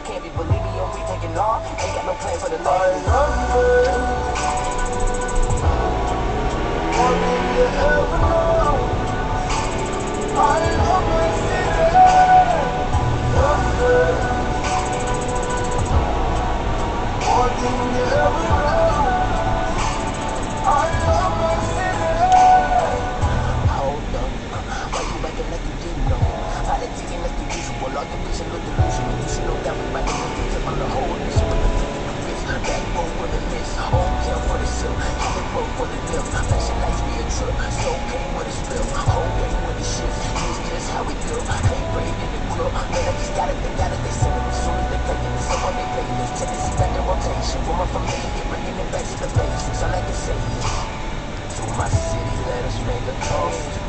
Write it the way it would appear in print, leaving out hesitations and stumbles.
can't be believing you, we taking off. Ain't got no plan for the love. I love you more than you ever know. I love my city, love you more than you ever know. I love my city. Hold up, why you acting like you didn't know? Politicking like the usual, all the bitch a little delusional. You should know that we might need to take on the whole mission with the flick of the wrist. Backbone with a miss, home care for the silk, habit broke for the deal. Fashion lights be a trip, so came with a spill, whole game with the shifts. It's just how we feel, hate braid in the grill. Man, I just gotta think out of they send it as soon as they play it. Someone they play this, Tennessee back in rotation. Woman from Lady, bringing it back to the basics. All I can say is, to my city, let us make a toast.